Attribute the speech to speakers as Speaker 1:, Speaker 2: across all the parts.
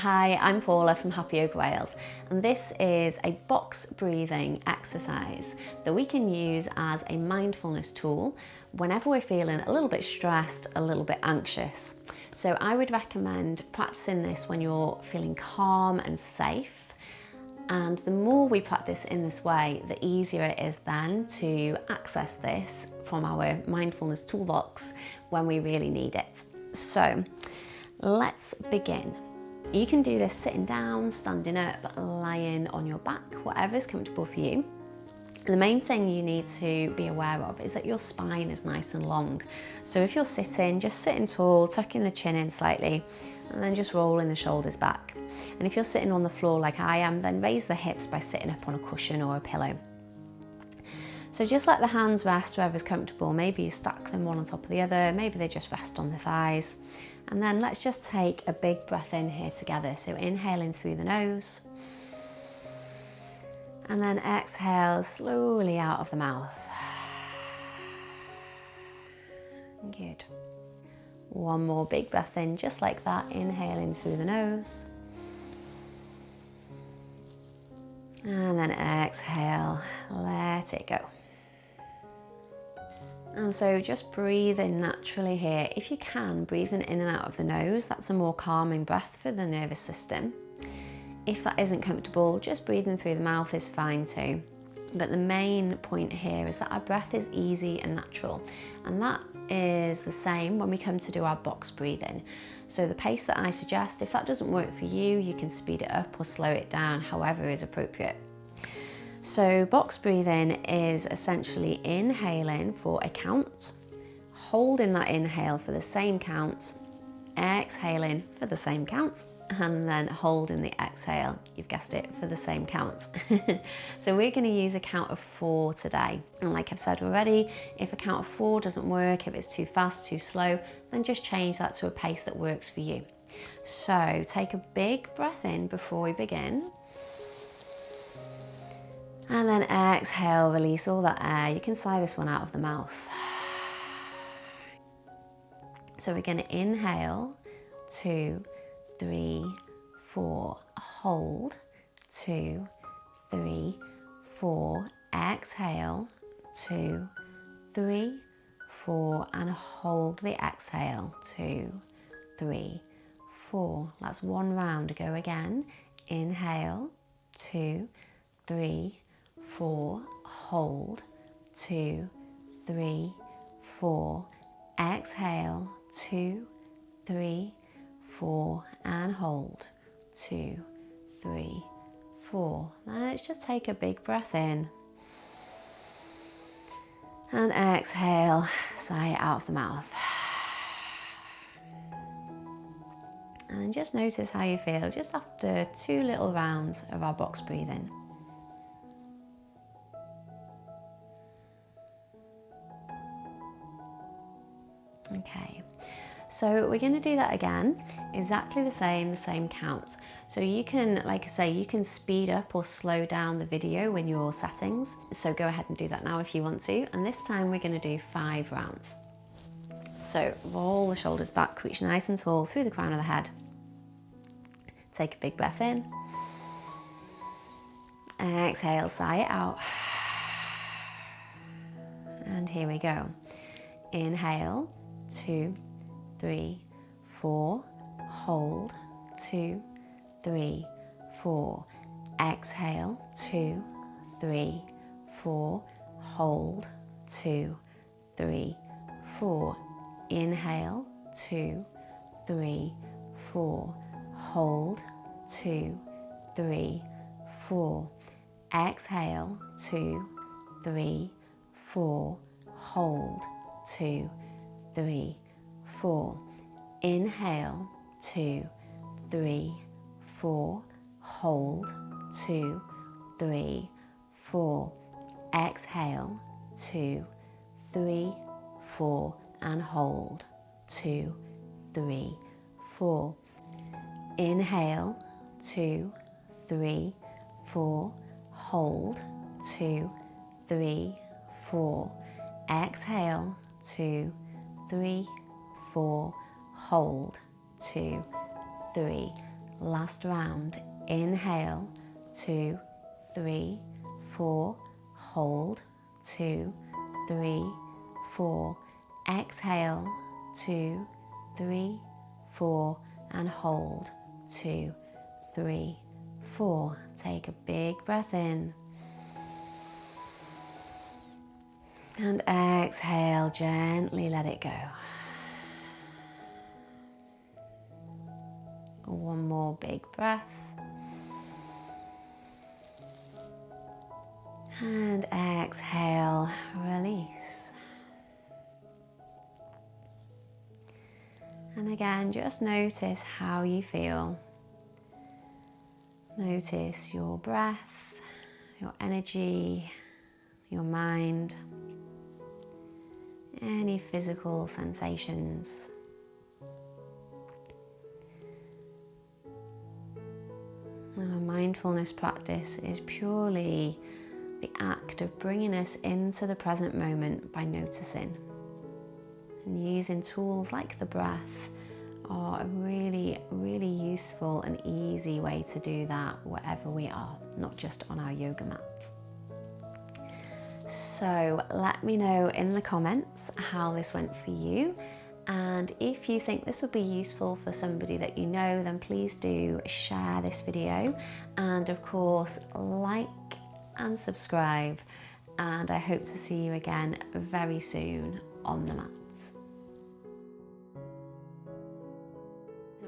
Speaker 1: Hi, I'm Paula from Happy Yoga Wales, and this is a box breathing exercise that we can use as a mindfulness tool whenever we're feeling a little bit stressed, a little bit anxious. So I would recommend practicing this when you're feeling calm and safe. And the more we practice in this way, the easier it is then to access this from our mindfulness toolbox when we really need it. So let's begin. You can do this sitting down, standing up, lying on your back, whatever is comfortable for you. The main thing you need to be aware of is that your spine is nice and long. So if you're sitting, just sitting tall, tucking the chin in slightly, and then just rolling the shoulders back. And if you're sitting on the floor like I am, then raise the hips by sitting up on a cushion or a pillow. So just let the hands rest wherever's comfortable. Maybe you stack them one on top of the other, maybe they just rest on the thighs. And then let's just take a big breath in here together. So inhaling through the nose. And then exhale slowly out of the mouth. Good. One more big breath in, just like that, inhaling through the nose. And then exhale, let it go. And so just breathing naturally here. If you can, breathing in and out of the nose, that's a more calming breath for the nervous system. If that isn't comfortable, just breathing through the mouth is fine too. But the main point here is that our breath is easy and natural. And that is the same when we come to do our box breathing. So the pace that I suggest, if that doesn't work for you, you can speed it up or slow it down, however is appropriate. So box breathing is essentially inhaling for a count, holding that inhale for the same count, exhaling for the same count, and then holding the exhale, you've guessed it, for the same count. So we're going to use a count of 4 today. And like I've said already, if a count of 4 doesn't work, if it's too fast, too slow, then just change that to a pace that works for you. So take a big breath in before we begin. And then exhale, release all that air. You can sigh this one out of the mouth. So we're going to inhale, 2, 3, 4, hold, 2, 3, 4, exhale, 2, 3, 4, and hold the exhale, 2, 3, 4. That's one round to go again. Inhale, 2, 3, 4, hold, 2, 3, 4, exhale, 2, 3, 4, and hold, 2, 3, 4. Now let's just take a big breath in and exhale, sigh it out of the mouth. And then just notice how you feel just after 2 little rounds of our box breathing. Okay, so we're going to do that again, exactly the same count. So you can, like I say, you can speed up or slow down the video in your settings. So go ahead and do that now if you want to. And this time we're going to do 5 rounds. So roll the shoulders back, reach nice and tall through the crown of the head. Take a big breath in. Exhale, sigh it out. And here we go. Inhale, 2, 3, 4, hold, 2, 3, 4, exhale, 2, 3, 4, hold, 2, 3, 4, inhale, 2, 3, 4, hold, 2, 3, 4, exhale, 2, 3, 4, hold, 2, 3, 4, inhale, 2, 3, 4, hold, 2, 3, 4, exhale, 2, 3, 4, and hold, 2, 3, 4, inhale, 2, 3, 4, hold, 2, 3, 4, exhale, 2, 3, 4, hold, 2, 3. Last round. Inhale, 2, 3, 4. Hold, 2, 3, 4. Exhale, 2, 3, 4. And hold, 2, 3, 4. Take a big breath in. And exhale, gently let it go. One more big breath. And exhale, release. And again, just notice how you feel. Notice your breath, your energy, your mind, any physical sensations. Our mindfulness practice is purely the act of bringing us into the present moment by noticing. And using tools like the breath are a really, really useful and easy way to do that wherever we are, not just on our yoga mat. So let me know in the comments how this went for you. And if you think this would be useful for somebody that you know, then please do share this video. And of course, like and subscribe. And I hope to see you again very soon on the mat.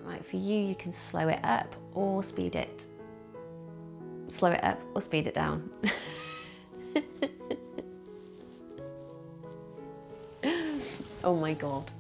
Speaker 1: Right for you, you can slow it up or speed it. Slow it up or speed it down. Oh my God.